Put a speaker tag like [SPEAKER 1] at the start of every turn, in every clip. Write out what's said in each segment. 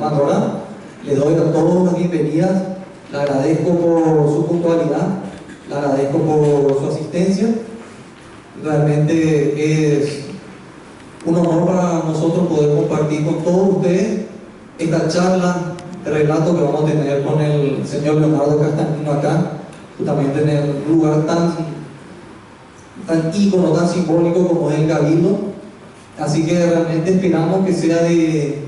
[SPEAKER 1] panorama. Le doy a todos las bienvenidas, le agradezco por su puntualidad, le agradezco por su asistencia. Realmente es un honor para nosotros poder compartir con todos ustedes esta charla de relato que vamos a tener con el señor Leonardo Castagnino acá, justamente en el lugar tan ícono, tan simbólico como es el Cabildo. Así que realmente esperamos que sea de,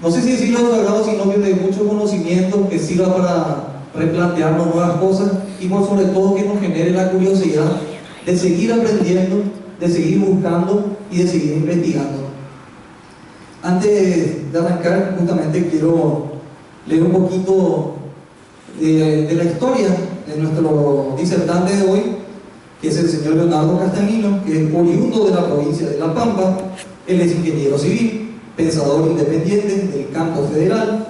[SPEAKER 1] no sé si decirlo de agrado, sino que de mucho conocimiento, que sirva para replantearnos nuevas cosas y por sobre todo que nos genere la curiosidad de seguir aprendiendo, de seguir buscando y de seguir investigando. Antes de arrancar, justamente quiero leer un poquito de la historia de nuestro disertante de hoy, que es el señor Leonardo Castagnino, que es oriundo de la provincia de La Pampa. Él es ingeniero civil, pensador independiente del campo federal.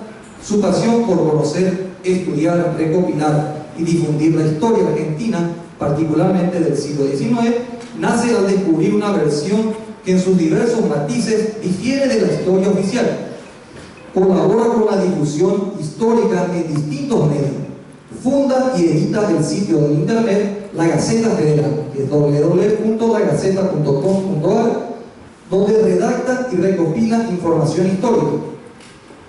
[SPEAKER 1] Su pasión por conocer, estudiar, recopilar y difundir la historia argentina, particularmente del siglo XIX, nace al descubrir una versión que en sus diversos matices difiere de la historia oficial. Colabora con la difusión histórica en distintos medios. Funda y edita el sitio de internet La Gaceta Federal, que es www.lagaceta.com.ar, donde redacta y recopila información histórica.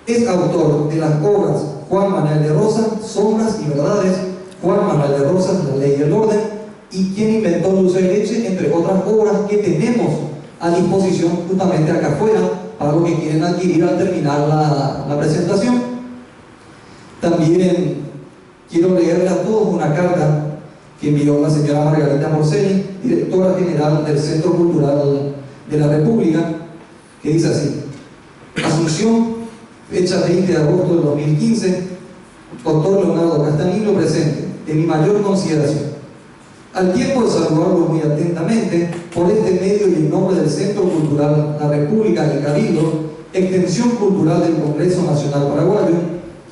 [SPEAKER 1] Es autor de las obras Juan Manuel de Rosas, Sombras y Verdades, Juan Manuel de Rosas, La Ley y el Orden, y Quien inventó Dulce de Leche, entre otras obras que tenemos a disposición justamente acá afuera para los que quieren adquirir al terminar la presentación. También quiero leerle a todos una carta que envió la señora Margarita Morcelli, directora general del Centro Cultural de la República, que dice así: Asunción, fecha 20 de agosto del 2015, doctor Leonardo Castagnino presente, de mi mayor consideración. Al tiempo de saludarlo muy atentamente, por este medio y en nombre del Centro Cultural La República del Cabildo, extensión cultural del Congreso Nacional Paraguayo,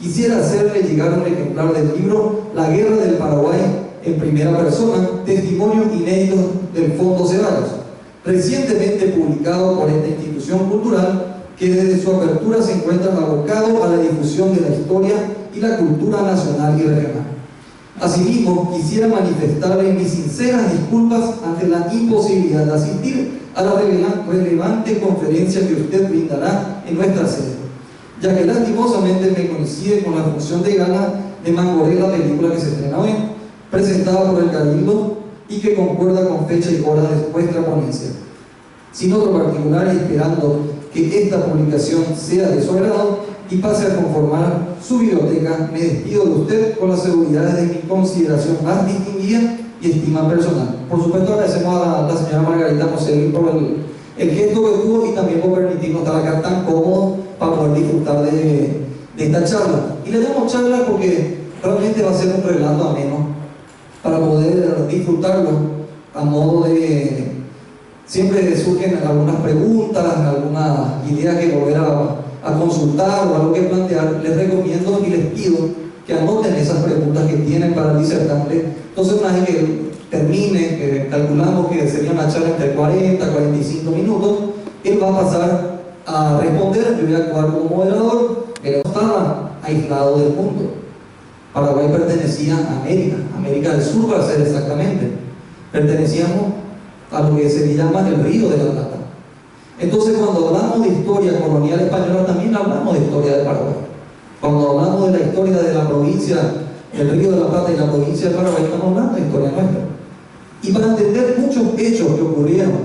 [SPEAKER 1] quisiera hacerle llegar un ejemplar del libro La Guerra del Paraguay en primera persona, testimonio inédito del Fondo Ceballos, recientemente publicado por esta institución cultural que desde su apertura se encuentra abocado a la difusión de la historia y la cultura nacional y regional. Asimismo, quisiera manifestarle mis sinceras disculpas ante la imposibilidad de asistir a la relevante conferencia que usted brindará en nuestra sede, ya que lastimosamente me coincide con la función de gala de Mangoré, la película que se estrena hoy, presentada por el Cabildo y que concuerda con fecha y hora de vuestra ponencia. Sin otro particular y esperando que esta publicación sea de su agrado y pase a conformar su biblioteca, me despido de usted con las seguridades de mi consideración más distinguida y estima personal. Por supuesto, agradecemos a la señora Margarita Morcelli por el gesto que tuvo y también por permitirnos estar acá tan cómodos para poder disfrutar de esta charla. Y le damos charla porque realmente va a ser un relato ameno para poder disfrutarlo a modo de... Siempre surgen algunas preguntas, algunas ideas que volver a consultar o algo que plantear. Les recomiendo y les pido que anoten esas preguntas que tienen para el disertante. Entonces, una vez que termine, que calculamos que sería una charla entre 40 y 45 minutos, él va a pasar a responder. Yo voy a actuar como moderador, pero no estaba aislado del mundo. Paraguay pertenecía a América del Sur, para ser exactamente. Pertenecíamos a lo que se llama el Río de la Plata. Entonces, cuando hablamos de historia colonial española, también hablamos de historia de Paraguay. Cuando hablamos de la historia de la provincia del Río de la Plata y la provincia de Paraguay, estamos hablando de historia nuestra. Y para entender muchos hechos que ocurrieron,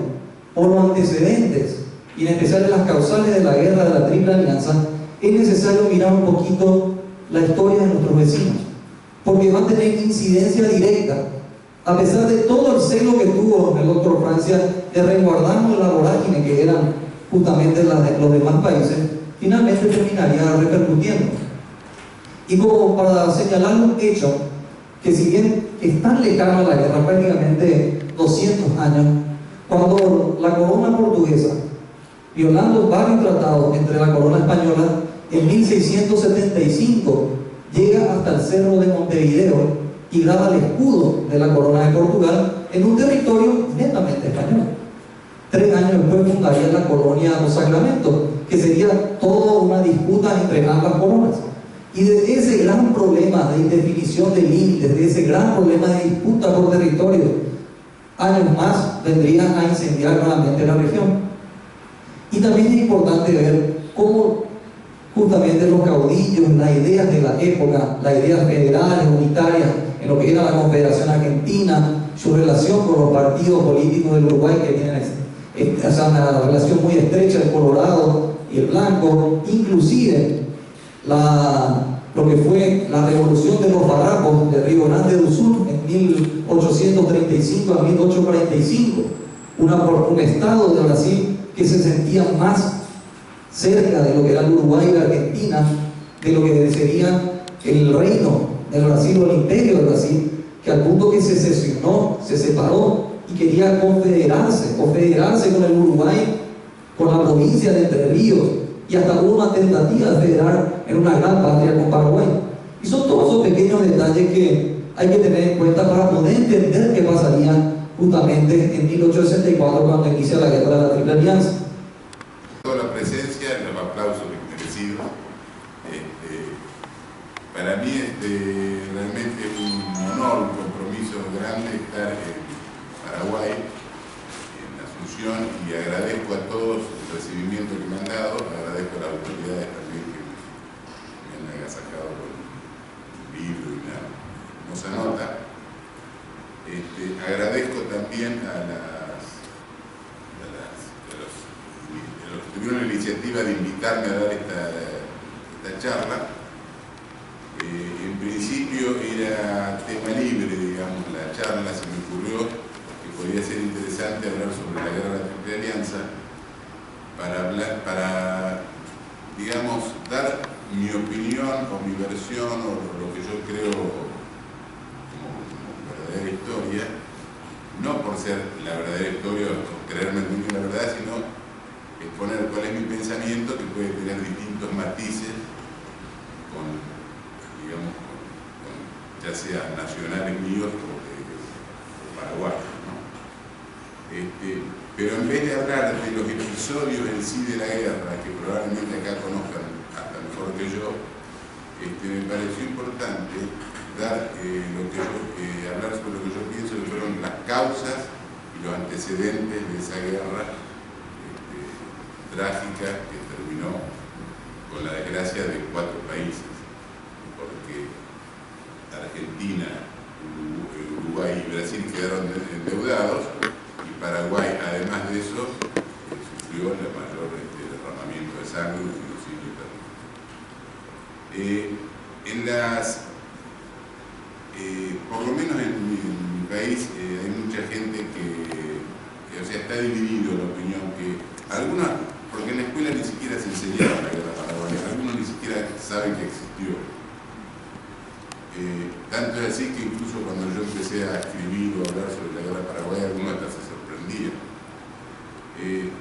[SPEAKER 1] o los antecedentes, y en especial las causales de la guerra de la Triple Alianza, es necesario mirar un poquito la historia de nuestros vecinos, porque van a tener incidencia directa. A pesar de todo el celo que tuvo el doctor Francia de resguardarnos de la vorágine que eran justamente los demás países, finalmente terminaría repercutiendo. Y como para señalar un hecho que, si bien es tan lejano a la guerra, prácticamente 200 años, cuando la corona portuguesa, violando varios tratados entre la corona española, en 1675 llega hasta el cerro de Montevideo y graba el escudo de la corona de Portugal en un territorio netamente español. 3 años después fundaría la colonia Los Sacramentos, que sería toda una disputa entre ambas coronas. Y de ese gran problema de indefinición de límites, de ese gran problema de disputa por territorio, años más vendrían a incendiar nuevamente la región. Y también es importante ver cómo justamente los caudillos, las ideas de la época, las ideas federales, unitarias, en lo que era la Confederación Argentina, su relación con los partidos políticos del Uruguay, que tienen una relación muy estrecha, el colorado y el blanco, inclusive lo que fue la revolución de los farrapos de Río Grande do Sul en 1835 a 1845, un estado de Brasil que se sentía más cerca de lo que era el Uruguay y la Argentina, de lo que sería el reino del Brasil o el imperio del Brasil, que al punto que se sesionó, se separó y quería confederarse con el Uruguay, con la provincia de Entre Ríos, y hasta hubo una tentativa de federar en una gran patria con Paraguay. Y son todos esos pequeños detalles que hay que tener en cuenta para poder entender qué pasaría justamente en 1864 cuando inicia la guerra de la Triple Alianza.
[SPEAKER 2] Toda la presencia, los aplausos merecidos. Para mí realmente es un honor, un compromiso grande estar en Paraguay, en Asunción, y agradezco a todos el recibimiento que me han dado, agradezco a las autoridades también que me han agasajado con un libro y una hermosa nota. Agradezco también a los que tuvieron la iniciativa de invitarme a dar esta charla. En principio era tema libre, digamos, la charla. Se me ocurrió que podría ser interesante hablar sobre la guerra de la Triple Alianza para, digamos, dar mi opinión o mi versión o lo que yo creo como verdadera historia, no por ser la verdadera historia o creerme muy bien la verdad, sino exponer cuál es mi pensamiento, que puede tener distintos matices ya sea nacionales míos o paraguayos, ¿no? Pero en vez de hablar de los episodios en sí de la guerra, que probablemente acá conozcan hasta mejor que yo, me pareció importante hablar sobre lo que yo pienso que fueron las causas y los antecedentes de esa guerra trágica que terminó con la desgracia de 4 países, porque Argentina, Uruguay y Brasil quedaron endeudados, y Paraguay, además de eso, sufrió el mayor derramamiento de sangre, un genocidio terrible. Por lo menos en mi país hay mucha gente que está dividido la opinión, porque en la escuela ni siquiera se enseñaba la guerra paraguaya, algunos ni siquiera saben que existió. Tanto es así que incluso cuando yo empecé a escribir o a hablar sobre la guerra paraguaya, algunos hasta se sorprendían.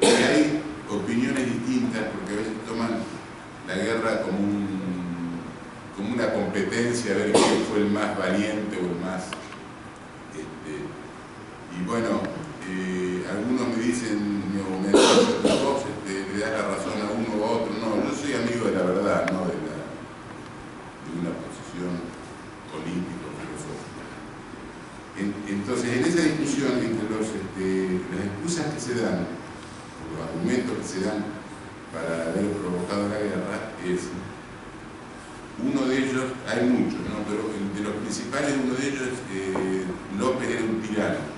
[SPEAKER 2] Hay opiniones distintas, porque a veces toman la guerra como una competencia, a ver quién fue el más valiente o el más... y bueno, algunos me dicen, me dicen, vos le das la razón a uno o a otro. No, yo soy amigo de la verdad, no de una posición política o filosófica. Entonces, en esa discusión entre las excusas que se dan, los argumentos que se dan para haber provocado la guerra, uno de ellos, hay muchos, ¿no? Pero de los principales, uno de ellos es López era un tirano.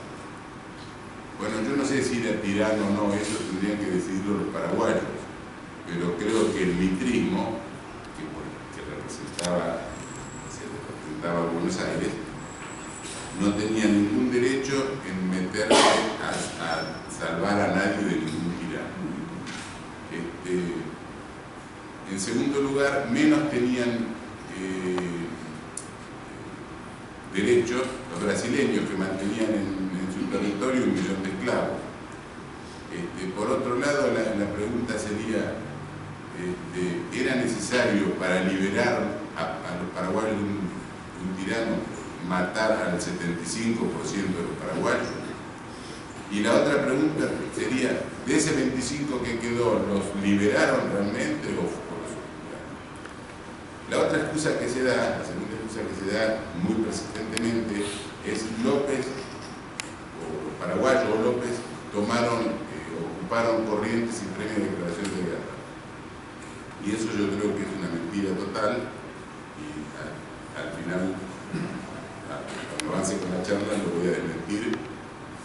[SPEAKER 2] Bueno, yo no sé si era tirano o no, eso tendrían que decidirlo los paraguayos, pero creo que el mitrismo, que representaba a Buenos Aires, no tenía ningún derecho en meterse a salvar a nadie de ningún tirano. En segundo lugar, menos tenían derechos los brasileños, que mantenían en su territorio 1 millón de esclavos. Por otro lado, la pregunta sería, ¿era necesario para liberar a los paraguayos de un tirano matar al 75% de los paraguayos? Y la otra pregunta sería, de ese 25 que quedó, ¿los liberaron realmente o los ocuparon? La otra excusa que se da, la segunda excusa que se da muy persistentemente, es López, o los paraguayos o López, ocuparon Corrientes sin previa declaración de guerra. Y eso yo creo que es una mentira total, y al final, cuando avance con la charla, lo voy a desmentir.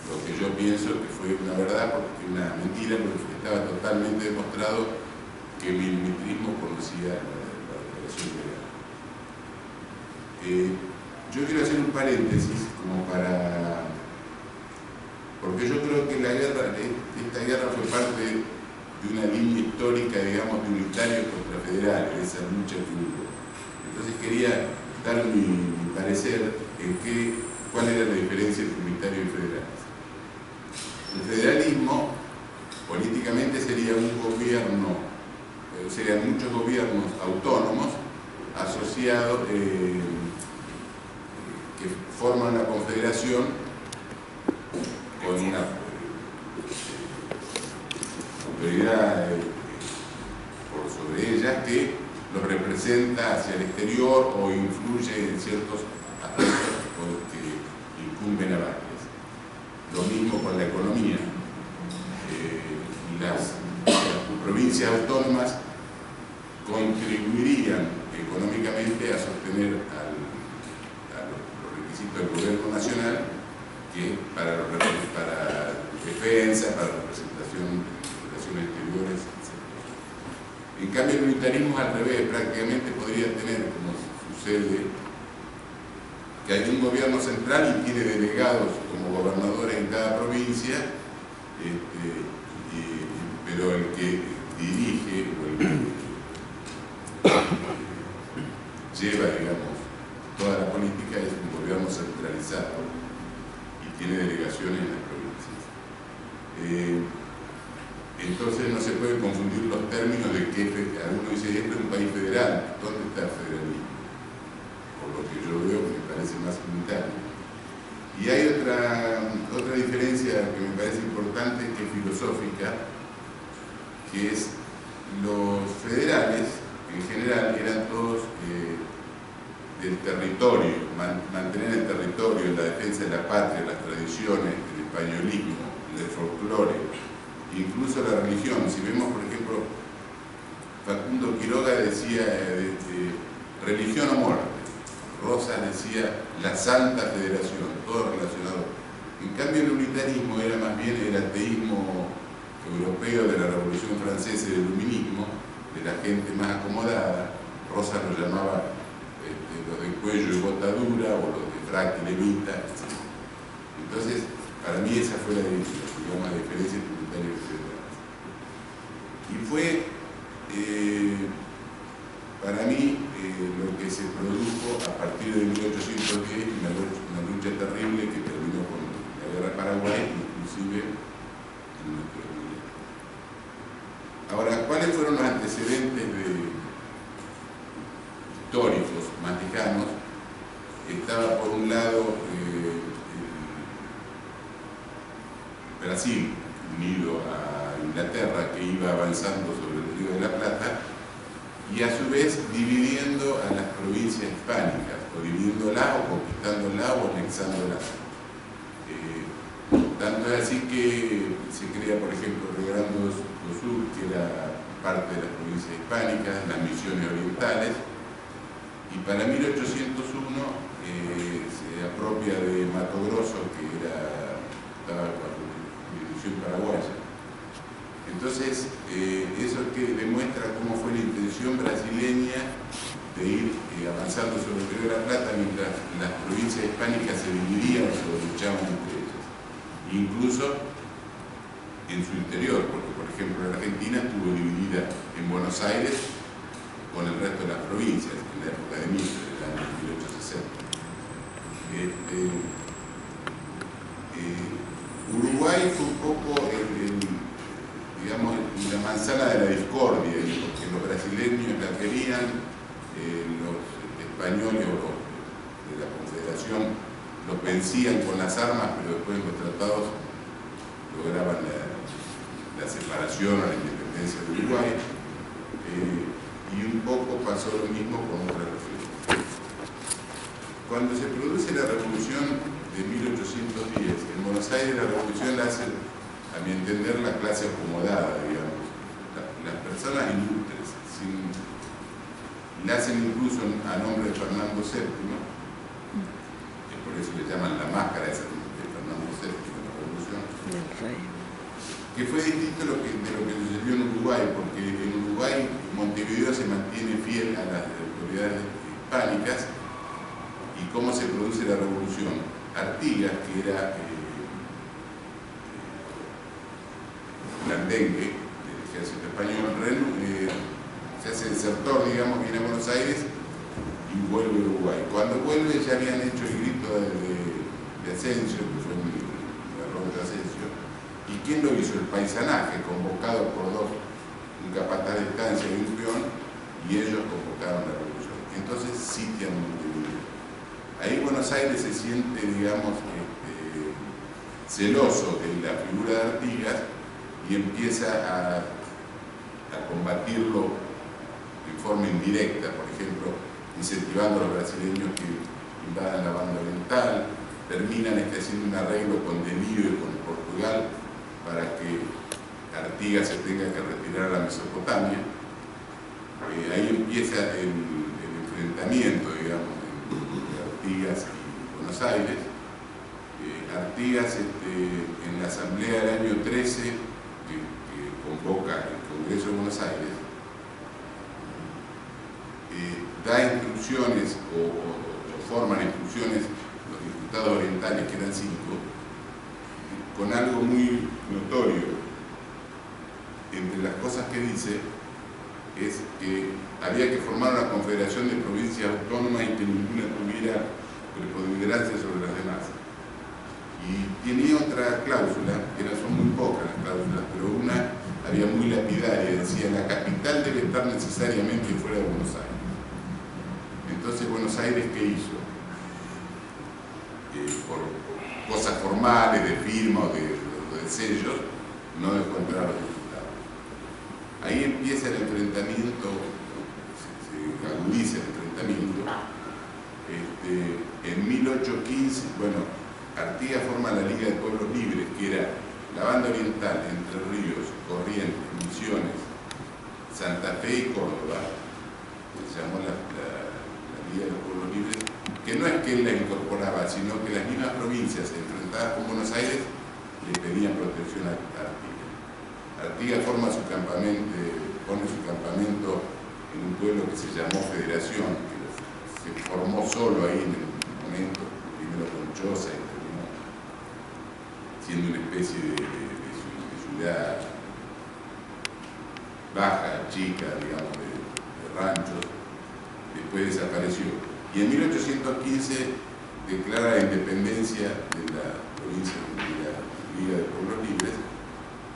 [SPEAKER 2] Lo que yo pienso que fue una verdad, porque una mentira, porque estaba totalmente demostrado que el militarismo conocía la declaración de guerra. Yo quiero hacer un paréntesis como para... porque yo creo que esta guerra fue parte de una línea histórica, digamos, de unitarios contra federales, de esa lucha que hubo. Entonces quería dar mi parecer en cuál era la diferencia entre unitarios y federales. El federalismo, políticamente, sería un gobierno, serían muchos gobiernos autónomos asociados que forman una confederación con una autoridad por sobre ellas que los representa hacia el exterior o influye en ciertos aspectos que incumben a varios. Lo mismo con la economía. Las provincias autónomas contribuirían económicamente a sostener los requisitos del gobierno nacional, que para defensa, para representación de relaciones exteriores, etc. En cambio, el unitarismo al revés, prácticamente podría tener, como sucede, que hay un gobierno central y tiene delegados como gobernadores en cada provincia, pero el que dirige o el que lleva, digamos, toda la política es un gobierno centralizado y tiene delegaciones en las provincias. Entonces no se puede confundir los términos de que alguno dice, esto es un país federal, ¿dónde está el federalismo? Por lo que yo veo, que me parece más unitario. Y hay otra diferencia que me parece importante, que es filosófica, que es los federales, en general, eran todos del territorio, mantener el territorio, la defensa de la patria, las tradiciones, el españolismo, el folclore, incluso la religión. Si vemos, por ejemplo, Facundo Quiroga decía religión o muerte. Rosas decía la Santa Federación, todo relacionado. En cambio, el unitarismo era más bien el ateísmo europeo de la Revolución Francesa y del iluminismo, de la gente más acomodada. Rosas lo llamaba los de cuello y bota dura, o los de frac y levita, etc. Entonces, para mí esa fue la diferencia entre unitarios y federales. Y fue, para mí, lo que se produjo a partir de 1810, una lucha terrible que terminó con la Guerra de Paraguay, inclusive en nuestro día. Ahora, ¿cuáles fueron los antecedentes históricos más lejanos? Estaba por un lado Brasil, unido a Inglaterra, que iba avanzando sobre el Río de la Plata, y a su vez dividiendo a las provincias hispánicas, o dividiéndolas, o conquistándolas, o anexándolas. Tanto es así que se crea, por ejemplo, Río Grande do Sul, que era parte de las provincias hispánicas, las misiones orientales, y para 1801 se apropia de Mato Grosso, que estaba bajo jurisdicción paraguaya. Entonces, eso que demuestra cómo fue la intención brasileña de ir avanzando sobre el Río de la Plata, mientras las provincias hispánicas se dividían o se luchaban entre ellas. Incluso en su interior, porque por ejemplo la Argentina estuvo dividida en Buenos Aires con el resto de las provincias en la época de Mitre, en el año 1860. Uruguay fue un poco digamos, la manzana de la discordia, porque los brasileños la querían, los españoles o los de la Confederación los vencían con las armas, pero después en los tratados lograban la separación o la independencia de Uruguay, y un poco pasó lo mismo con otras regiones. Cuando se produce la revolución de 1810, en Buenos Aires la revolución la hace, a mi entender, la clase acomodada, digamos, las personas ilustres, la hacen incluso a nombre de Fernando VII, que por eso le llaman la máscara esa de Fernando VII, de la revolución, que fue distinto de lo que sucedió en Uruguay, porque en Uruguay Montevideo se mantiene fiel a las autoridades hispánicas. ¿Y cómo se produce la revolución? Artigas, que era blandengue del ejército español, se hace desertor, digamos, viene a Buenos Aires y vuelve a Uruguay. Cuando vuelve ya habían hecho el grito de Asensio, que fue el error de Asensio. ¿Y quién lo hizo? El paisanaje, convocado por un capataz de estancia y un peón, y ellos convocaron la revolución. Entonces sitian Montevideo. Ahí Buenos Aires se siente, digamos, celoso de la figura de Artigas y empieza a combatirlo en forma indirecta, por ejemplo, incentivando a los brasileños que invadan la banda oriental, terminan haciendo un arreglo con Delío y con Portugal para que Artigas se tenga que retirar a la Mesopotamia. Ahí empieza el enfrentamiento, digamos, entre Artigas y Buenos Aires. Artigas, en la asamblea del año 13, que convoca el Congreso de Buenos Aires, da instrucciones o forman instrucciones los diputados orientales, que eran 5, con algo muy notorio. Entre las cosas que dice es que había que formar una confederación de provincias autónomas y que ninguna tuviera preponderancia sobre las demás. Y tenía otra cláusula, que son muy pocas las cláusulas, pero una había muy lapidaria, decía: la capital debe estar necesariamente fuera de Buenos Aires. Entonces Buenos Aires, ¿qué hizo? Por cosas formales, de firma o de sellos, no dejó entrar a los diputados. Ahí empieza el enfrentamiento, se agudiza el enfrentamiento. En 1815, bueno, Artigas forma la Liga de Pueblos Libres, que era la banda oriental, Entre Ríos, Corrientes, Misiones, Santa Fe y Córdoba. Se llamó la Liga de los Pueblos Libres, que no es que él la incorporaba, sino que las mismas provincias enfrentadas con Buenos Aires le pedían protección a Artigas. Artigas pone su campamento en un pueblo que se llamó Federación, que se formó solo ahí en el momento, primero con Choza y terminó siendo una especie de ciudad baja, chica, digamos, de ranchos. Después desapareció. Y en 1815 declara la independencia de la provincia de la Liga de Pueblos Libres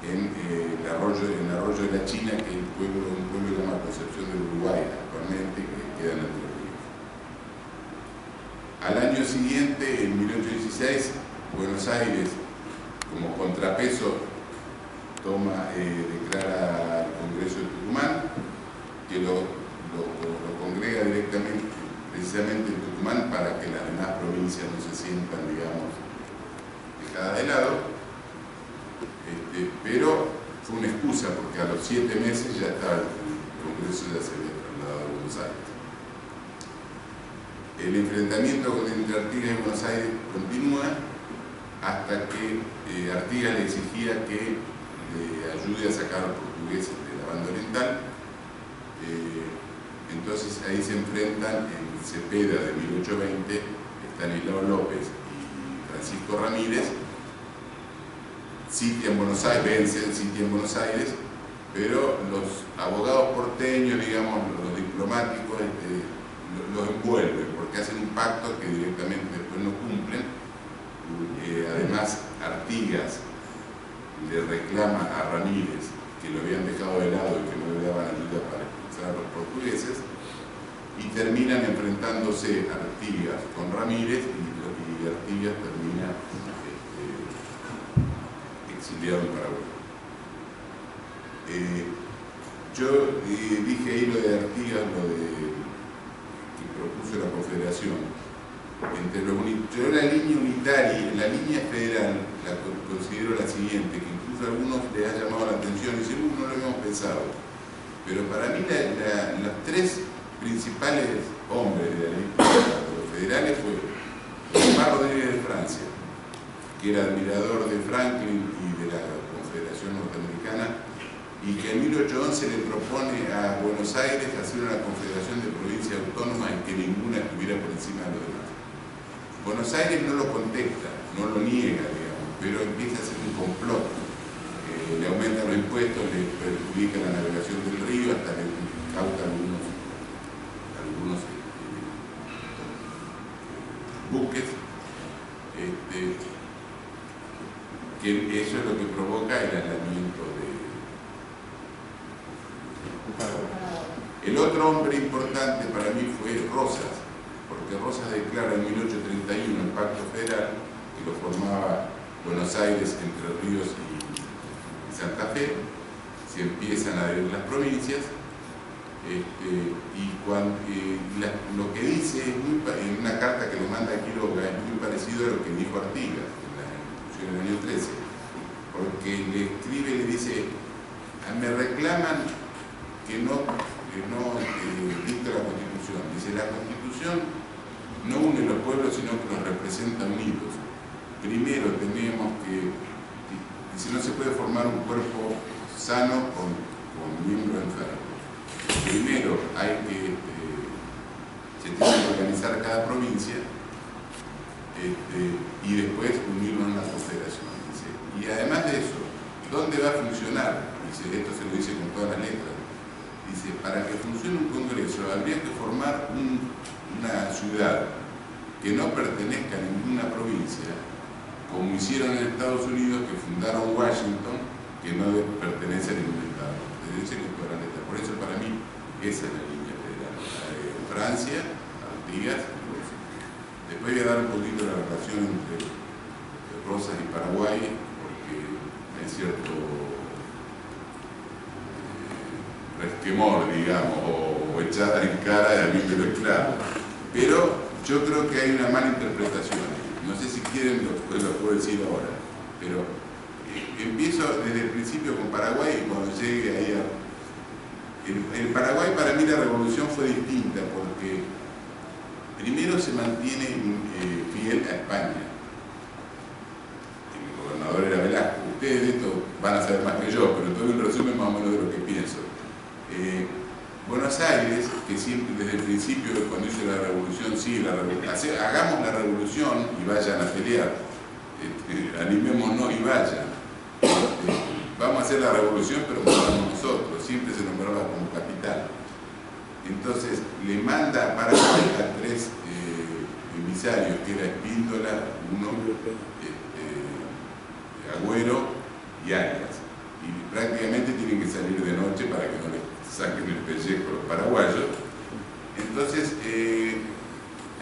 [SPEAKER 2] en el arroyo de la China, que es un pueblo que se llama Concepción del Uruguay actualmente, que queda en Entre Ríos. Al año siguiente, en 1816, Buenos Aires, como contrapeso, declara al Congreso de Tucumán, que lo congrega directamente, precisamente en Tucumán, para que las demás provincias no se sientan, digamos, dejadas de lado. Pero fue una excusa, porque a los 7 meses ya estaba el Congreso, ya se había trasladado a Buenos Aires. El enfrentamiento entre Artigas y Buenos Aires continúa hasta que Artigas le exigía que le ayude a sacar a los portugueses de la banda oriental. Entonces ahí se enfrentan en Cepeda de 1820 Estanislao López y Francisco Ramírez. Sitian Buenos Aires, vencen, sitian Buenos Aires, pero los abogados porteños, digamos, los diplomáticos, los envuelven, porque hacen un pacto que directamente después no cumplen. Además, Artigas le reclama a Ramírez que lo habían dejado de lado y que no le daban ayuda para expulsar a los portugueses, y terminan enfrentándose Artigas con Ramírez, y Artigas termina exiliado en Paraguay. Yo dije ahí lo de Artigas, que propuso la Confederación. Yo la línea unitaria, la línea federal, la considero la siguiente, que incluso a algunos les ha llamado la atención y dicen, no lo habíamos pensado. Pero para mí los tres principales hombres de la línea de los federales fue Tomás Rodríguez de Francia, que era admirador de Franklin y de la Confederación Norteamericana, y que en 1811 le propone a Buenos Aires hacer una confederación de provincias autónomas en que ninguna estuviera por encima de los demás. Buenos Aires no lo contesta, no lo niega, digamos, pero empieza a hacer un complot. Le aumentan los impuestos, le perjudica la navegación del río, hasta le causa algunos buques, que eso es lo que provoca el aislamiento de... El otro hombre importante para mí fue Rosas, porque Rosas declara en 1831 el Pacto Federal, que lo formaba Buenos Aires, Entre Ríos y Santa Fe. Se empiezan a adherir las provincias, y lo que dice en una carta que le manda a Quiroga es muy parecido a lo que dijo Artigas en la Constitución del año 13, porque le escribe y le dice: me reclaman que no dicte la Constitución. Dice: la Constitución no une los pueblos, sino que los representa unidos. Primero tenemos que, dice, no se puede formar un cuerpo sano con miembros enfermos. Primero se tiene que organizar cada provincia, y después unirnos en la confederación. Dice, y además de eso, ¿dónde va a funcionar? Dice, esto se lo dice con todas las letras. Dice, para que funcione un congreso habría que formar una ciudad que no pertenezca a ninguna provincia, como hicieron en Estados Unidos, que fundaron Washington, que no pertenece a ningún estado. Por eso para mí esa es la línea federal. Francia, Artigas y Rosas. Después voy a dar un poquito la relación entre Rosas y Paraguay, porque hay cierto resquemor, digamos, o echada en cara de a mí, pero es claro. Pero yo creo que hay una mala interpretación. No sé si quieren, lo puedo decir ahora, pero empiezo desde el principio con Paraguay, y cuando llegue ahí en Paraguay, para mí la revolución fue distinta, porque primero se mantiene fiel a España. El gobernador era Velasco. Ustedes de esto van a saber más que yo, pero todo un resumen más o menos de lo que pienso. Buenos Aires, que siempre desde el principio, cuando hizo la revolución, sí, hagamos la revolución y vayan a pelear, animémonos y vayan. Vamos a hacer la revolución, pero no vamos nosotros, siempre se nombraba como capital. Entonces le manda a Paraguay a tres emisarios, que era Espíndola, uno, Agüero y Arias, y prácticamente tienen que salir de noche para que no les saquen el pellejo los paraguayos. Entonces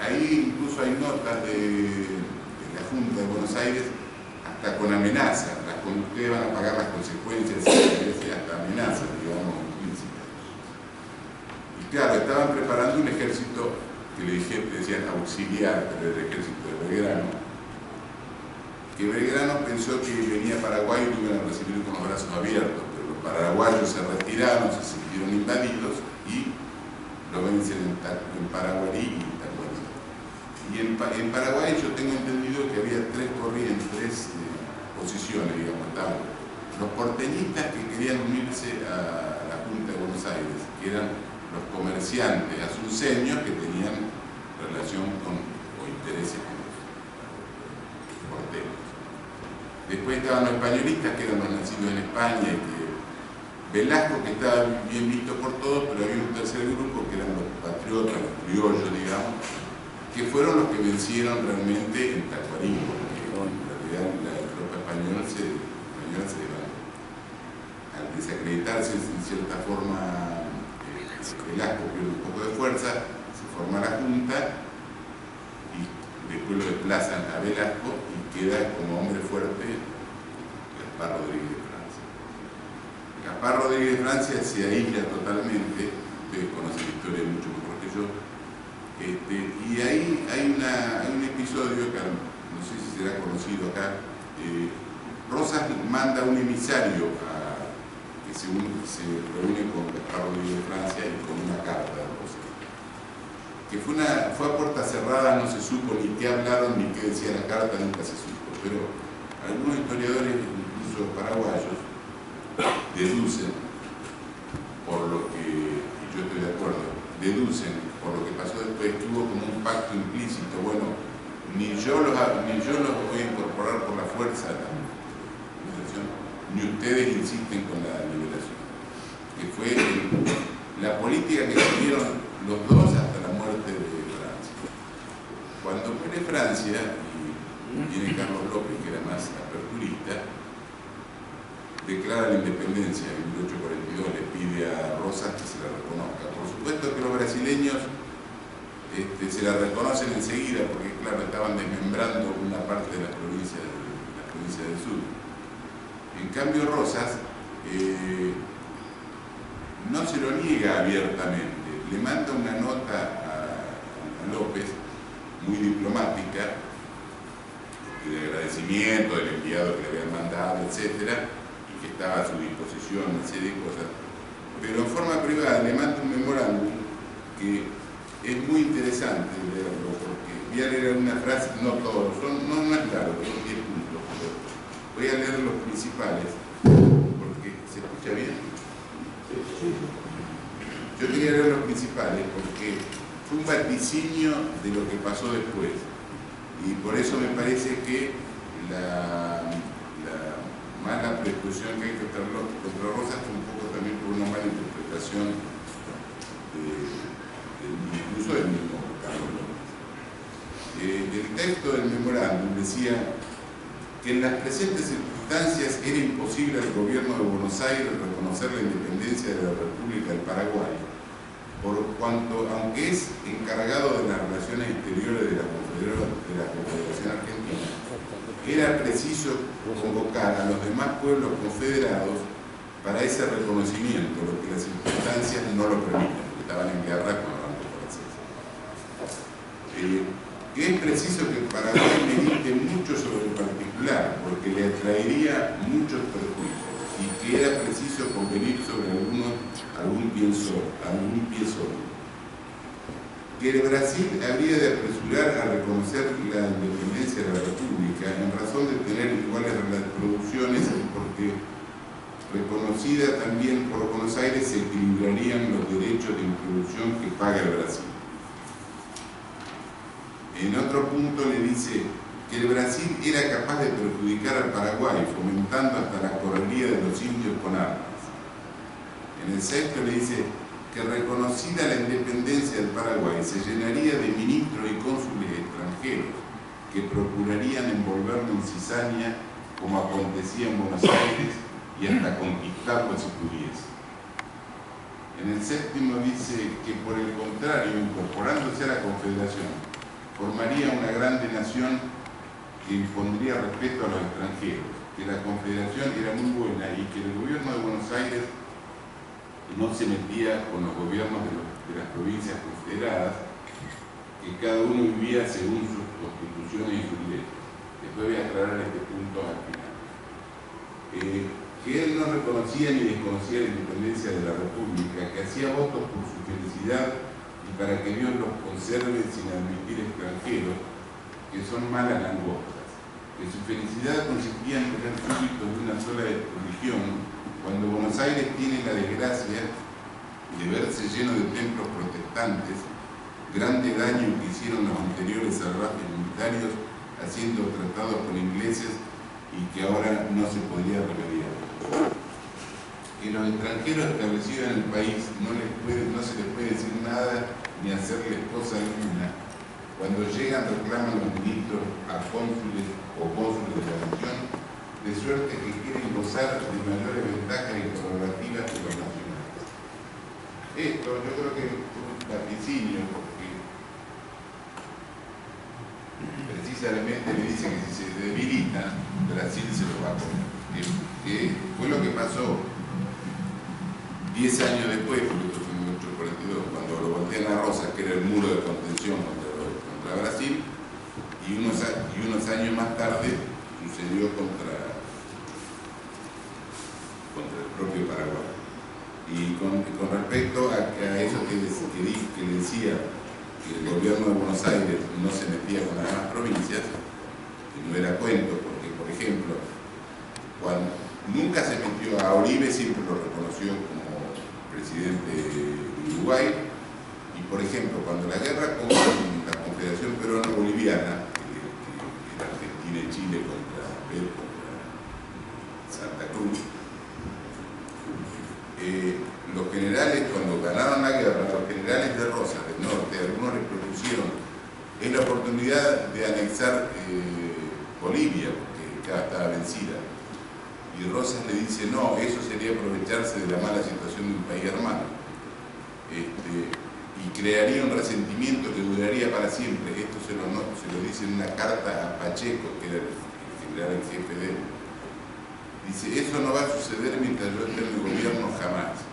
[SPEAKER 2] ahí incluso hay notas de la Junta de Buenos Aires, hasta con amenazas: ustedes van a pagar las consecuencias, hasta amenazas, digamos, implícitas. Y claro, estaban preparando un ejército que le decían auxiliar, pero el ejército de Belgrano, que Belgrano pensó que venía a Paraguay y lo iban a recibir con los brazos abiertos, pero los paraguayos se retiraron, se sintieron invadidos y lo vencen en Paraguarí y Tacuarí. Y en Paraguay yo tengo entendido que había tres corrientes, posiciones, digamos. Estaban los porteñistas, que querían unirse a la Junta de Buenos Aires, que eran los comerciantes asunceños que tenían relación o intereses con los porteños. Después estaban los españolistas, que eran los nacidos en España, y que Velasco, que estaba bien visto por todos, pero había un tercer grupo que eran los patriotas, los criollos, digamos, que fueron los que vencieron realmente en Tacuarí, porque en realidad la tropa española se al desacreditarse en cierta forma, Velasco pierde un poco de fuerza, se forma la Junta y después lo desplazan a Velasco y queda como hombre fuerte, Gaspar Rodríguez de Francia. Gaspar Rodríguez de Francia se aísla totalmente, ustedes conocen la historia mucho mejor que yo, y ahí hay un episodio que no sé si será conocido acá. Rosas manda un emisario que se reúne con Gaspar Rodríguez de Francia y con una carta de Rosas, que fue a puerta cerrada, no se supo ni qué hablaron ni qué decía la carta, nunca se supo, pero algunos historiadores, incluso paraguayos, deducen, por lo que, y yo estoy de acuerdo, deducen por lo que pasó después, que hubo como un pacto implícito. Bueno, ni yo los voy a incorporar por la fuerza a la liberación, ni ustedes insisten con la liberación, que fue la política que tuvieron los dos hasta la muerte de Francia. Cuando muere Francia y viene Carlos López, que era más aperturista, declara la independencia en 1842, le pide a Rosas que se la reconozca. Por supuesto que los brasileños se la reconocen enseguida, porque claro, estaban desmembrando una parte de la provincia del sur. En cambio Rosas no se lo niega abiertamente, le manda una nota a López, muy diplomática, de agradecimiento del enviado que le habían mandado, etcétera, que estaba a su disposición, una serie de cosas, pero en forma privada le manda un memorándum que es muy interesante leerlo, porque voy a leer una frase, no todos, no es largo, son 10 puntos, pero voy a leer los principales, porque ¿se escucha bien? Yo quería leer los principales porque fue un vaticinio de lo que pasó después, y por eso me parece que la mala persecución que hay contra Rosas fue un poco también por una mala interpretación incluso del mismo Carlos López. El texto del memorándum decía que en las presentes circunstancias era imposible al gobierno de Buenos Aires reconocer la independencia de la República del Paraguay, por cuanto, aunque es encargado de las relaciones exteriores de la Confederación Argentina, era preciso convocar a los demás pueblos confederados para ese reconocimiento, lo que las circunstancias no lo permiten, porque estaban en guerra con el bando francés. Que es preciso que el Paraguay medite mucho sobre el particular, porque le atraería muchos perjuicios, y que era preciso convenir sobre algún pie solo. Que el Brasil habría de apresurar a reconocer la independencia de la República en razón de tener iguales producciones, porque reconocida también por Buenos Aires se equilibrarían los derechos de introducción que paga el Brasil. En otro punto le dice que el Brasil era capaz de perjudicar al Paraguay, fomentando hasta la correría de los indios con armas. En el sexto le dice que reconocida la independencia del Paraguay se llenaría de ministros y cónsules extranjeros que procurarían envolverlo en cizaña como acontecía en Buenos Aires y hasta conquistarlo si pudiese. En el séptimo dice que por el contrario, incorporándose a la Confederación, formaría una grande nación que impondría respeto a los extranjeros, que la Confederación era muy buena y que el gobierno de Buenos Aires no se metía con los gobiernos de las provincias confederadas, que cada uno vivía según sus constituciones y sus leyes. Después voy a aclarar este punto al final. Que él no reconocía ni desconocía la independencia de la República, que hacía votos por su felicidad y para que Dios los conserve sin admitir extranjeros, que son malas langostas, que su felicidad consistía en tener súbditos de una sola religión, cuando Buenos Aires tiene la desgracia de verse lleno de templos protestantes, grande daño que hicieron los anteriores salvajes militares haciendo tratados con ingleses y que ahora no se podría remediar. Que los extranjeros establecidos en el país no se les puede decir nada ni hacerles cosa alguna. Cuando llegan reclaman los ministros a cónsules o cónsules de la nación, de suerte que quieren gozar de mayores ventajas y prerrogativas que los nacionales. Esto yo creo que es un vaticinio, porque precisamente le dice que si se debilita, Brasil se lo va a comer. que fue lo que pasó 10 años después, en 1842, cuando lo voltean a Rosas, que era el muro de contención contra Brasil, y unos años más tarde sucedió contra el propio Paraguay. Y con respecto a eso que le decía, que el gobierno de Buenos Aires no se metía con las demás provincias, que no era cuento, porque, por ejemplo, cuando nunca se metió a Oribe, siempre lo reconoció como presidente de Uruguay, y por ejemplo, cuando la guerra con la Confederación Peruano-Boliviana, que era Argentina y Chile contra Santa Cruz, los generales, cuando ganaron la guerra, los generales de Rosas del norte, algunos les propusieron la oportunidad de anexar Bolivia, porque ya estaba vencida. Y Rosas le dice, no, eso sería aprovecharse de la mala situación de un país hermano. Y crearía un resentimiento que duraría para siempre. Esto se lo dice en una carta a Pacheco, que era el general en jefe de él. Dice, eso no va a suceder mientras yo esté en el gobierno jamás.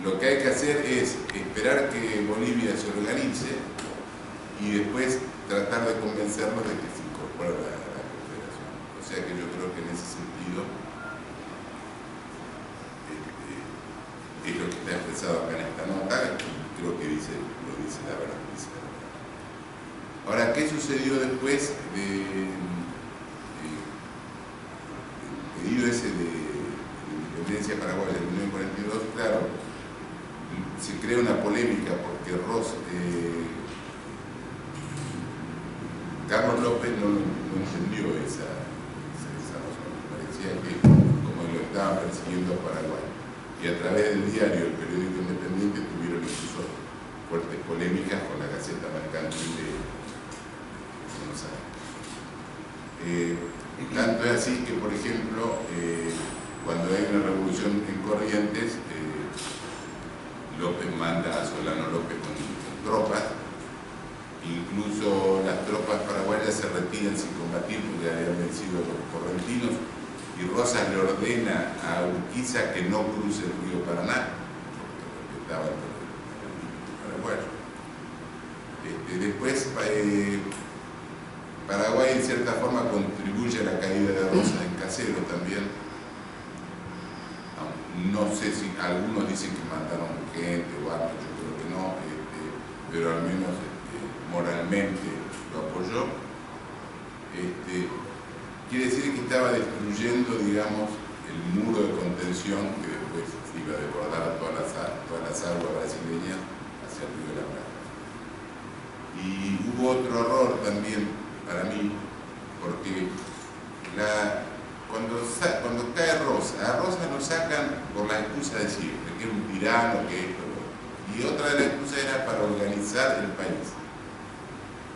[SPEAKER 2] Lo que hay que hacer es esperar que Bolivia se organice y después tratar de convencerlos de que se incorpore a la Confederación. O sea que yo creo que en ese sentido es lo que está expresado acá en esta nota, y creo que lo dice la verdad. Ahora, ¿qué sucedió después del pedido ese de independencia paraguaya de 1942? Claro, se crea una polémica porque Carlos López no entendió esa razón. Parecía que como lo estaban persiguiendo a Paraguay, y a través del diario El Periódico Independiente tuvieron incluso fuertes polémicas con la Gaceta Mercantil de Buenos Aires. Tanto es así que, por ejemplo, cuando hay una revolución en Corrientes, López manda a Solano López con tropas, incluso las tropas paraguayas se retiran sin combatir porque habían vencido a los correntinos, y Rosas le ordena a Urquiza que no cruce el río Paraná, porque respetaba el paraguayo. Después, Paraguay en cierta forma contribuye a la caída de Rosas en Caseros también. No sé si algunos dicen que mataron gente o algo, yo creo que no, pero al menos moralmente lo apoyó. Quiere decir que estaba destruyendo, digamos, el muro de contención que después iba a desbordar todas las aguas brasileñas hacia el río de la Plata. Y hubo otro error también para mí, porque cuando cae Rosas, a Rosas lo sacan por la excusa de siempre, que era un tirano, que esto, y otra de las excusas era para organizar el país.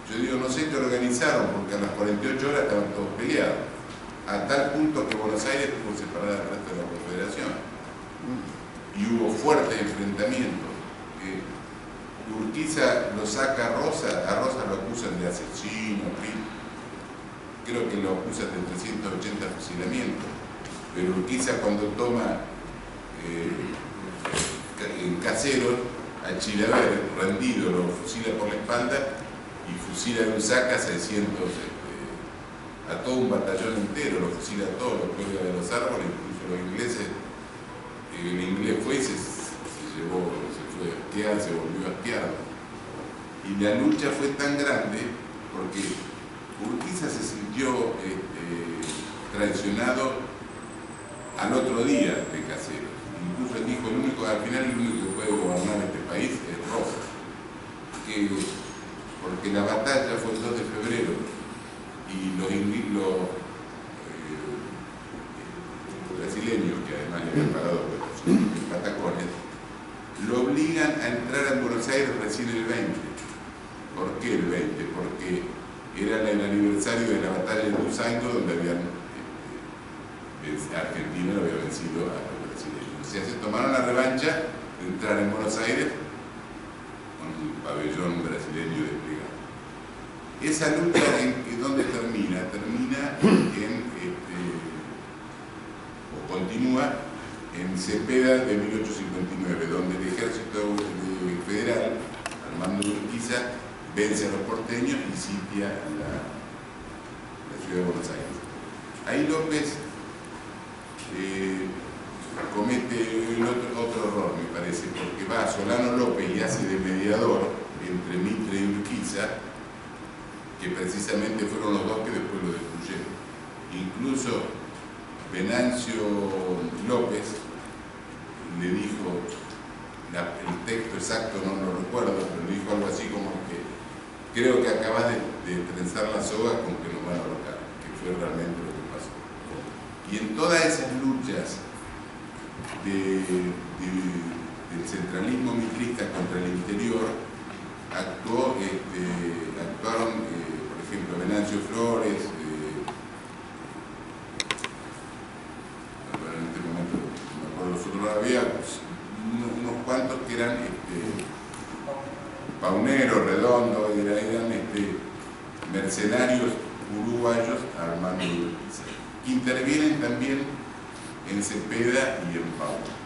[SPEAKER 2] Yo digo, no sé qué organizaron, porque a las 48 horas estaban todos peleados, a tal punto que Buenos Aires tuvo separada del resto de la Confederación, y hubo fuertes enfrentamientos. Urquiza lo saca a Rosas lo acusan de asesino, creo que lo acusan de 380 fusilamientos, pero Urquiza cuando toma en Caseros a Chilaver rendido, lo fusila por la espalda y fusila de un saca a 600, a todo un batallón entero, lo fusila a todos, lo cuelga de los árboles, incluso los ingleses. El inglés fue y se fue a esquiar, se volvió a esquiar. Y la lucha fue tan grande porque Urquiza se sintió traicionado al otro día de Caseros. Incluso él dijo, al final el único que puede gobernar este país es Rosas. Porque la batalla fue el 2 de febrero y los brasileños, que además le habían pagado en patacones, lo obligan a entrar a Buenos Aires recién el 20. ¿Por qué el 20? Porque era el aniversario de la batalla de Ituzaingó, donde Argentina lo había vencido a los brasileños. O sea, se tomaron la revancha de entrar en Buenos Aires con el pabellón brasileño desplegado. Esa lucha, ¿dónde termina? Termina en continúa en Cepeda de 1859, donde el ejército federal, al mando de Urquiza, vence a los porteños y sitia la ciudad de Buenos Aires. Ahí López comete otro error, me parece, porque va a Solano López y hace de mediador entre Mitre y Urquiza, que precisamente fueron los dos que después lo destruyeron. Incluso Venancio López le dijo, el texto exacto no lo recuerdo, pero le dijo algo así como que creo que acabas de trenzar la soga con que nos van a ahorcar, que fue realmente lo que pasó. Y en todas esas luchas del centralismo mitrista contra el interior actuaron, por ejemplo, Venancio Flores, bueno, en este momento no me acuerdo los otros, había unos cuantos que eran Paunero, Redondo, eran mercenarios uruguayos al mando de Urquiza. Intervienen también en Cepeda y en Pavón.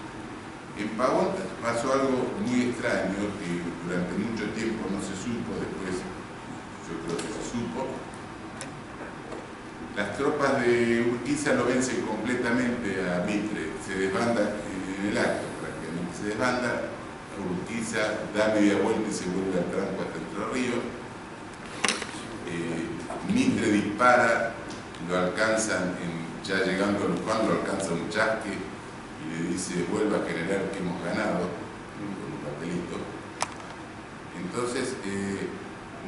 [SPEAKER 2] En Pavón pasó algo muy extraño que durante mucho tiempo no se supo, después yo creo que se supo. Las tropas de Urquiza lo vencen completamente a Mitre, se desbanda en el acto prácticamente, se desbanda, Urquiza da media vuelta y se vuelve al tranco hasta Entre Ríos. Mitre dispara, lo alcanzan ya llegando a Luján, lo alcanza un chasque y le dice vuelva a general que hemos ganado con un papelito. Entonces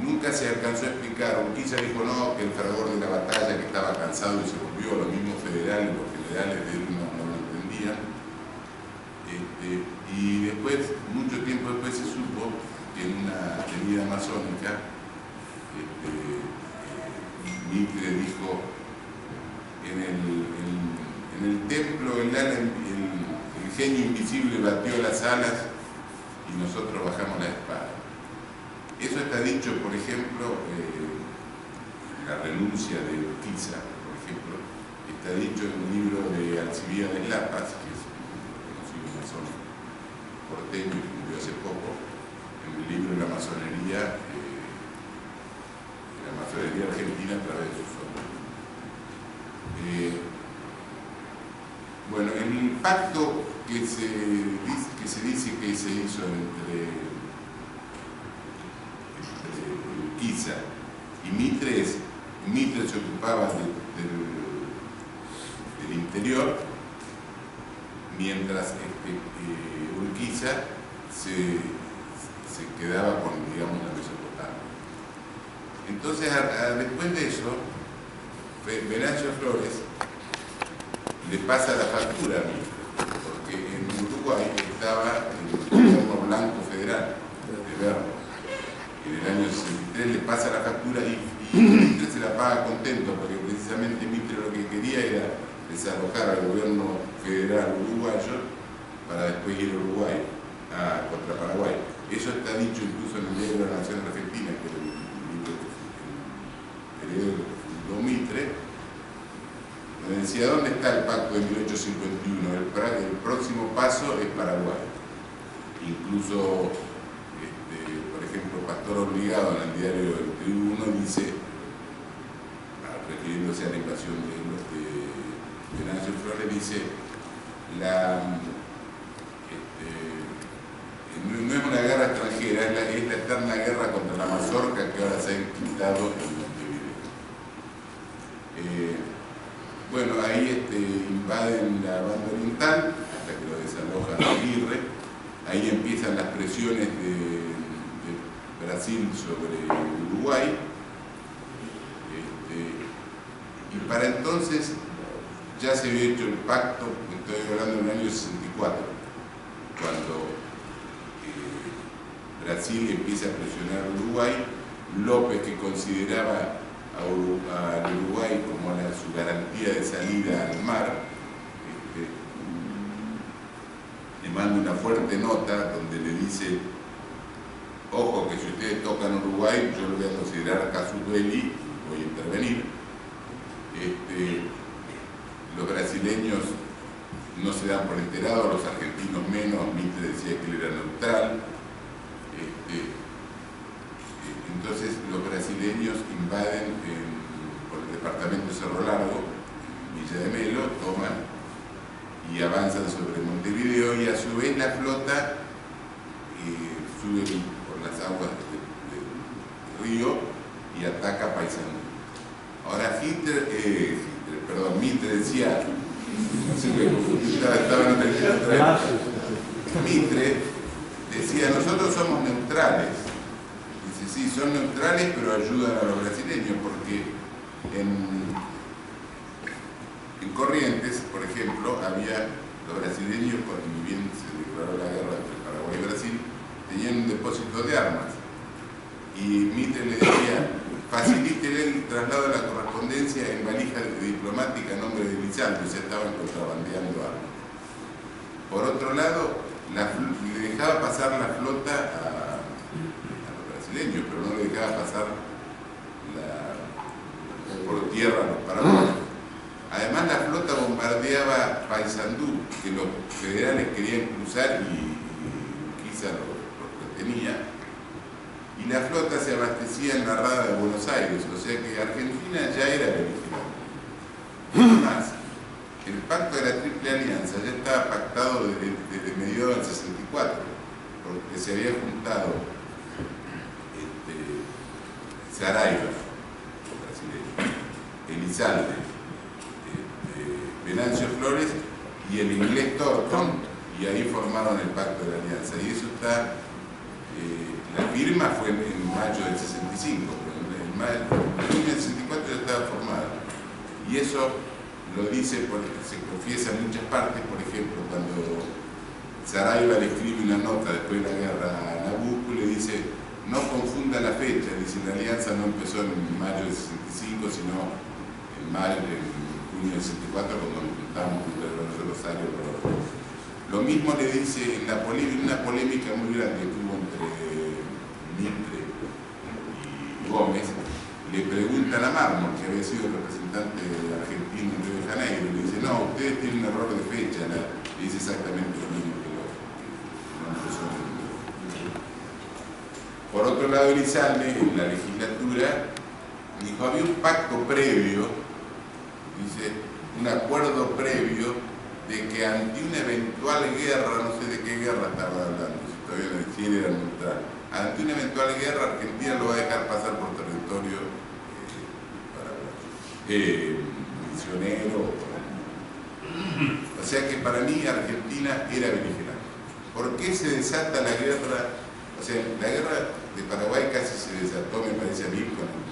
[SPEAKER 2] nunca se alcanzó a explicar. Urquiza dijo no, que el fragor de la batalla, que estaba cansado y se volvió, los mismos federales, los generales de él no lo entendían. Y después, mucho tiempo después se supo que en una avenida amazónica Mitre dijo en el templo el genio invisible batió las alas y nosotros bajamos la espada. Eso está dicho, por ejemplo, la renuncia de Urquiza, por ejemplo, está dicho en un libro de Alcibiades Lapas, que es un conocido masón porteño que murió hace poco, en el libro de la masonería argentina a través de sus obras. Bueno, el pacto que se dice que se hizo entre Urquiza y Mitre se ocupaba del interior, mientras Urquiza se quedaba con, digamos, la Mesopotamia. Entonces, después de eso, Venancio Flores le pasa la factura a Mitre, porque en Uruguay estaba el gobierno blanco federal de Berro. En el año 63 le pasa la factura y Mitre se la paga contento, porque precisamente Mitre lo que quería era desalojar al gobierno federal uruguayo para después ir a Uruguay contra Paraguay. Eso está dicho incluso en el Diario de la Nación Argentina, que era el periodo de Mitre, donde decía, ¿dónde está el pacto de 1851? El próximo paso es Paraguay. Incluso, por ejemplo, Pastor Obligado en el diario del Tribuno dice, refiriéndose a la invasión de Venancio Flores, dice, no es una guerra extranjera, es la eterna guerra contra la mazorca que ahora se ha inquistado en Montevideo. Bueno, ahí invaden la banda oriental hasta que lo desalojan Aguirre. Ahí empiezan las presiones de Brasil sobre Uruguay. Y para entonces ya se había hecho el pacto, estoy hablando del año 64, cuando Brasil empieza a presionar a Uruguay. López, que consideraba al Uruguay como su garantía de salida al mar, le manda una fuerte nota donde le dice, ojo que si ustedes tocan Uruguay, yo lo voy a considerar casus belli y voy a intervenir. Los brasileños no se dan por enterados, los argentinos menos. Mitre decía que él era neutral. Entonces los brasileños invaden por el departamento de Cerro Largo, Villa de Melo, toman y avanzan sobre Montevideo, y a su vez la flota sube por las aguas del río y ataca Paysandú. Ahora Mitre decía, no sé qué, estaba en otra vez. Mitre decía, nosotros somos neutrales. Dice, sí, son neutrales, pero ayudan a los brasileños, porque en Corrientes, por ejemplo, había los brasileños, cuando bien se declaró la guerra entre Paraguay y Brasil, tenían un depósito de armas. Y Mitre le decía, facilítele el traslado de la correspondencia en valija diplomática a nombre de Elizalde, o sea, estaban contrabandeando armas. Por otro lado, le dejaba pasar la flota a los brasileños, pero no le dejaba pasar por tierra a los paraguayos. Además, la flota bombardeaba Paysandú, que los federales querían cruzar y quizá los retenía. Y la flota se abastecía en la rada de Buenos Aires, o sea que Argentina ya era beligerante. Además, el pacto de la Triple Alianza ya estaba pactado desde mediados del 64, porque se había juntado Saraiva, brasileño, Elizalde, Venancio Flores y el inglés Thornton, y ahí formaron el pacto de la alianza. Y eso está, la firma fue en mayo del 65, pero en junio del 64 ya estaba formada. Y eso lo dice, porque se confiesa en muchas partes. Por ejemplo, cuando Saraiva le escribe una nota después de la guerra a Nabucco, le dice, no confunda la fecha, dice, la alianza no empezó en mayo del 65, sino en junio del 64, cuando nos juntamos con Lorenzo Rosario. Lo mismo le dice en una polémica muy grande que tuvo entre Mitre y Gómez. Le preguntan a Mármol, que había sido representante argentino en Río de Janeiro, y le dice, no, ustedes tienen un error de fecha. Le dice exactamente lo mismo que no empezó. Por otro lado, Elizalde, en la legislatura, dijo, había un pacto previo, dice, un acuerdo previo de que ante una eventual guerra, no sé de qué guerra estaba hablando, si todavía no decía, era neutral, ante una eventual guerra Argentina lo va a dejar pasar por territorio misionero. O sea que para mí Argentina era beligerante. ¿Por qué se desata la guerra? O sea, la guerra de Paraguay casi se desató, me parece a mí,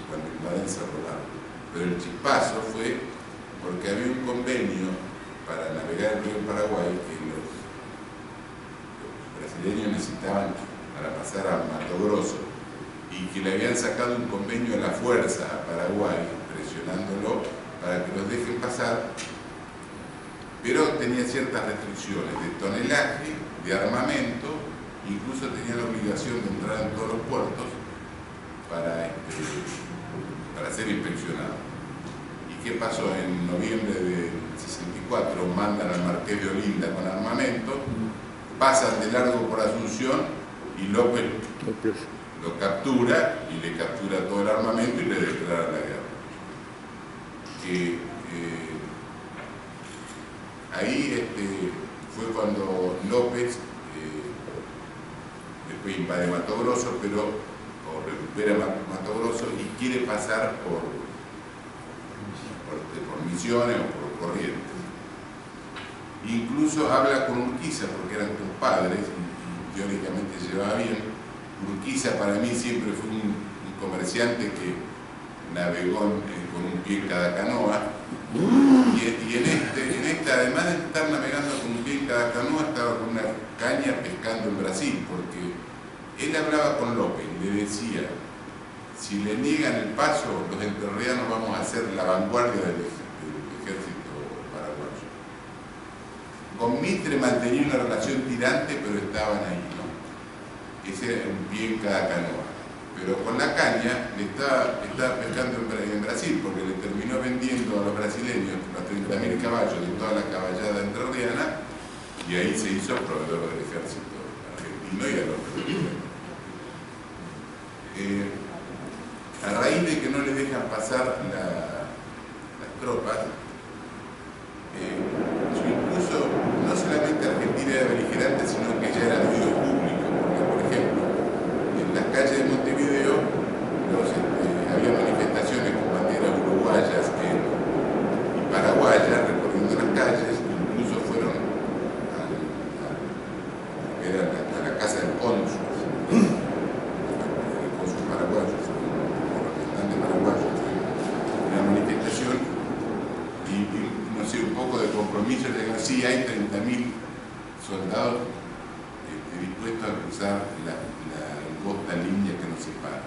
[SPEAKER 2] cuando invaden Cerro Largo. Pero el chispazo fue porque había un convenio para navegar el río Paraguay que los brasileños necesitaban para pasar a Mato Grosso, y que le habían sacado un convenio a la fuerza a Paraguay, presionándolo para que los dejen pasar, pero tenía ciertas restricciones de tonelaje, de armamento, incluso tenía la obligación de entrar en todos los puertos para ser inspeccionado. ¿Y qué pasó? En noviembre del 64 mandan al Marqués de Olinda con armamento, pasan de largo por Asunción y López lo captura y le captura todo el armamento y le declara la guerra. Ahí fue cuando López después invade Mato Grosso, o recupera Mato Grosso y quiere pasar por Misiones o por Corrientes. Incluso habla con Urquiza, porque eran compadres y teóricamente se llevaba bien. Urquiza para mí siempre fue un comerciante que navegó con un pie en cada canoa, y en esta, además de estar navegando con un pie en cada canoa, estaba con una caña pescando en Brasil, porque él hablaba con López y le decía, si le niegan el paso, los entrerrianos vamos a ser la vanguardia del ejército paraguayo. Con Mitre mantenía una relación tirante, pero estaban ahí, ¿no? Ese era un pie en cada canoa. pero con la caña le estaba pescando en Brasil, porque le terminó vendiendo a los brasileños los 30.000 caballos de toda la caballada entrerriana, y ahí se hizo proveedor del ejército argentino y a los a raíz de que no le dejan pasar las tropas, incluso no solamente Argentina era beligerante, sino que ya era ruido público, porque por ejemplo en las calles de Montevideo había manifestaciones con banderas uruguayas y paraguayas recorriendo las calles, incluso fueron a la casa del cónsul paraguayo, representante paraguayo, una manifestación y no sé, un poco de compromiso, de que sí hay 30.000 soldados dispuestos a cruzar la angosta línea que nos separa.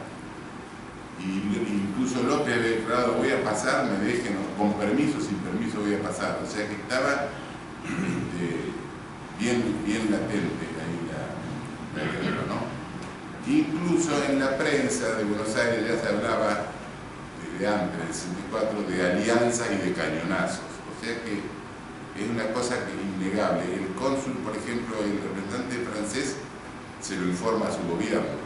[SPEAKER 2] Y incluso López había declarado, voy a pasar, me dejen, con permiso, sin permiso voy a pasar. O sea que estaba bien latente ahí la guerra, ¿no? Incluso en la prensa de Buenos Aires ya se hablaba desde antes del 64 de alianzas y de cañonazos. O sea que es una cosa innegable. El cónsul, por ejemplo, el representante francés, se lo informa a su gobierno.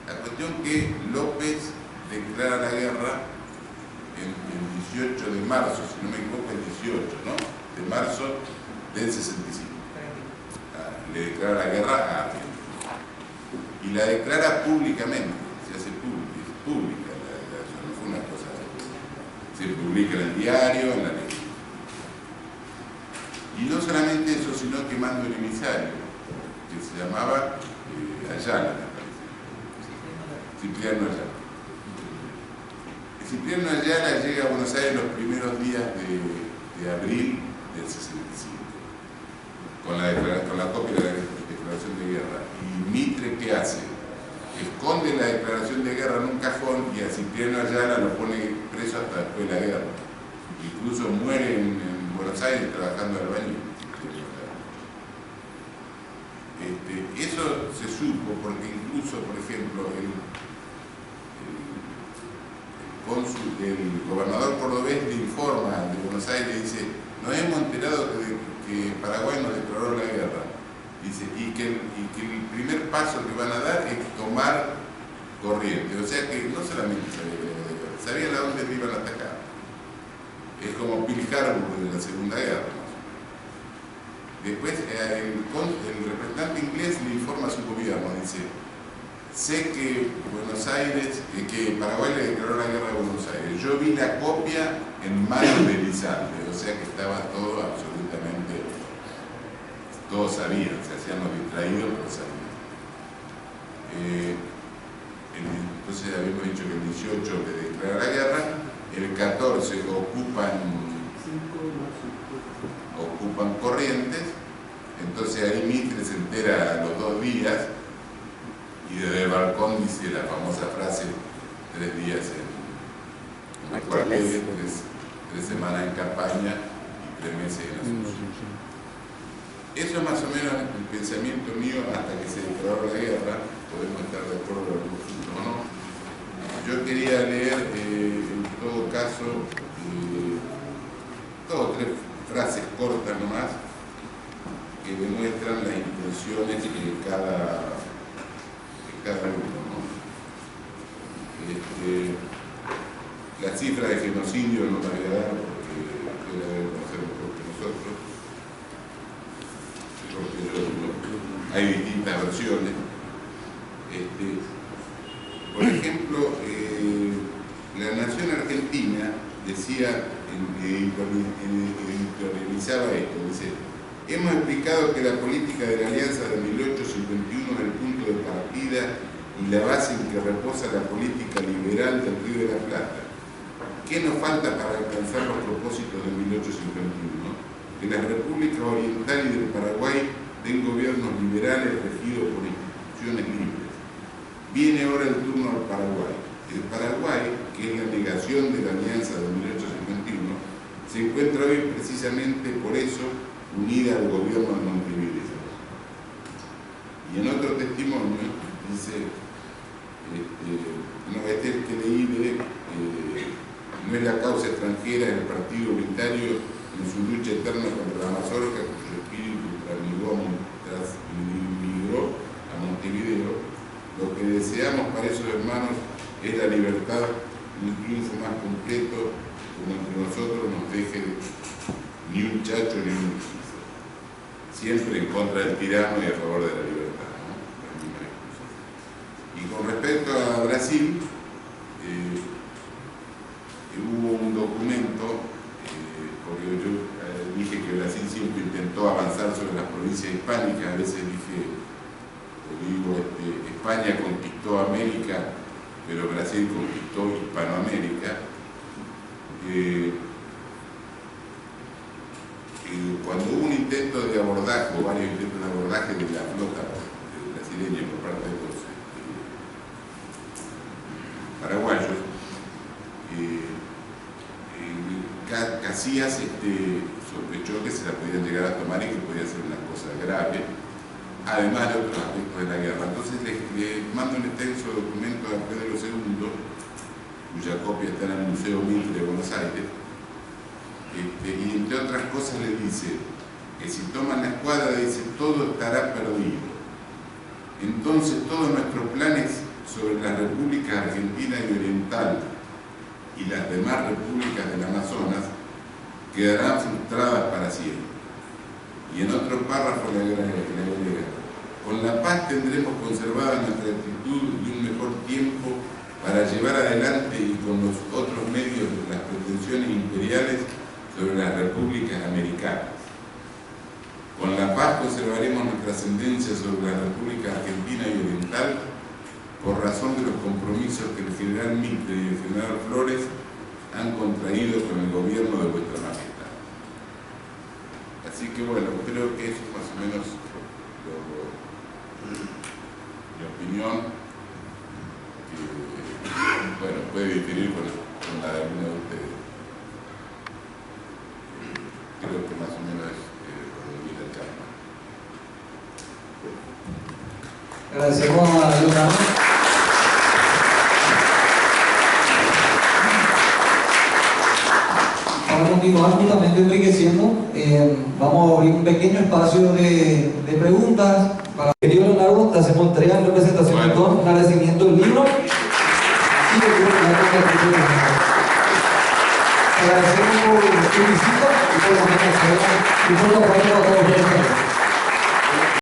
[SPEAKER 2] La cuestión que López declara la guerra el 18 de marzo, si no me equivoco, el 18, ¿no? De marzo del 65. Le declara la guerra a Argentina. Y la declara públicamente, se hace pública la declaración, no fue una cosa así. Se publica en el diario, en la ley. Y no solamente eso, sino que manda un emisario, que se llamaba Ayala, me parece. Cipriano Ayala. Cipriano Ayala llega a Buenos Aires los primeros días de abril del 65, con la copia de la declaración de guerra. Y Mitre, ¿qué hace? Esconde la declaración de guerra en un cajón y a Cipriano Ayala lo pone preso hasta después de la guerra. Incluso muere en Buenos Aires trabajando de albañil. Eso se supo porque incluso, por ejemplo, el gobernador cordobés le informa de Buenos Aires y dice, nos hemos enterado que Paraguay nos declaró la guerra. Dice, y que el primer paso que van a dar es tomar Corrientes. O sea que no solamente sabían a dónde iban a atacar. Es como Pearl Harbor de la Segunda Guerra. Después el representante inglés le informa a su gobierno, dice, sé que Buenos Aires, que Paraguay le declaró la guerra a Buenos Aires. Yo vi la copia en manos de Elizalde, o sea que estaba todo absolutamente, todos sabían, se hacían los distraídos, pero sabían. Entonces habíamos dicho que el 18 le declara la guerra, el 14 ocupan Corrientes, entonces ahí Mitre se entera a los 2 días y desde el balcón dice la famosa frase, 3 días en los cuarteles, 3 semanas en campaña y 3 meses en Asunción. Eso es más o menos el pensamiento mío hasta que se declaró la guerra. Podemos estar de acuerdo en algún punto o no. Yo quería leer en todo caso 2 o 3 frases cortas nomás que demuestran las intenciones de cada uno, ¿no? La cifra de genocidio no la voy a dar porque ustedes la deben conocer mejor que nosotros, porque hay distintas versiones. Por ejemplo, la Nación Argentina decía, editorializaba esto, dice, hemos explicado que la política de la Alianza de 1851 es el punto de partida y la base en que reposa la política liberal del Río de la Plata. ¿Qué nos falta para alcanzar los propósitos de 1851? Que las repúblicas orientales y del Paraguay den gobiernos liberales regidos por instituciones libres. Viene ahora el turno al Paraguay. El Paraguay, que es la negación de la Alianza de 1851, se encuentra hoy precisamente por eso unida al gobierno de Montevideo. Y en otro testimonio dice, Este que leí de no es la causa extranjera del Partido Unitario en su lucha eterna contra la mazorca, cuyo espíritu migró a Montevideo. Lo que deseamos para esos hermanos es la libertad, un triunfo más completo, como entre nosotros nos deje ni un chacho ni un hechizo. Siempre en contra del tirano y a favor de la libertad, ¿no? Y con respecto a Brasil, hubo un documento, porque yo dije que Brasil siempre intentó avanzar sobre las provincias hispánicas, a veces digo, España conquistó América, pero Brasil conquistó Hispanoamérica. Cuando hubo un intento de abordaje, o varios intentos de abordaje de la flota brasileña por parte de los paraguayos, Casillas sospechó que se la podían llegar a tomar y que podía ser una cosa grave, además de otros aspectos de la guerra. Entonces le mando un extenso documento a Pedro II, cuya copia está en el Museo Mitre de Buenos Aires, y entre otras cosas le dice que si toman la escuadra, dice, todo estará perdido. Entonces todos nuestros planes sobre la República Argentina y Oriental y las demás repúblicas del Amazonas quedarán frustradas para siempre. Y en otro párrafo le agrega: con la paz tendremos conservada nuestra actitud y un mejor tiempo para llevar adelante y con los otros medios las pretensiones imperiales sobre las repúblicas americanas. Con la paz conservaremos nuestra ascendencia sobre la República Argentina y Oriental por razón de los compromisos que el general Mitre y el general Flores han contraído con el gobierno de vuestra majestad. Así que bueno, creo que eso es más o menos mi opinión, que bueno, puede diferir con la de alguno de ustedes. Creo que más o menos es como viene el campo.
[SPEAKER 1] Agradecemos a Leonardo. Para continuar justamente enriqueciendo, vamos a abrir un pequeño espacio de preguntas. Querido Leonardo, te hacemos entrega en representación de todo, un agradecimiento del libro. Agradecemos por tu visita y por la atención y por la apoyo a todos ustedes.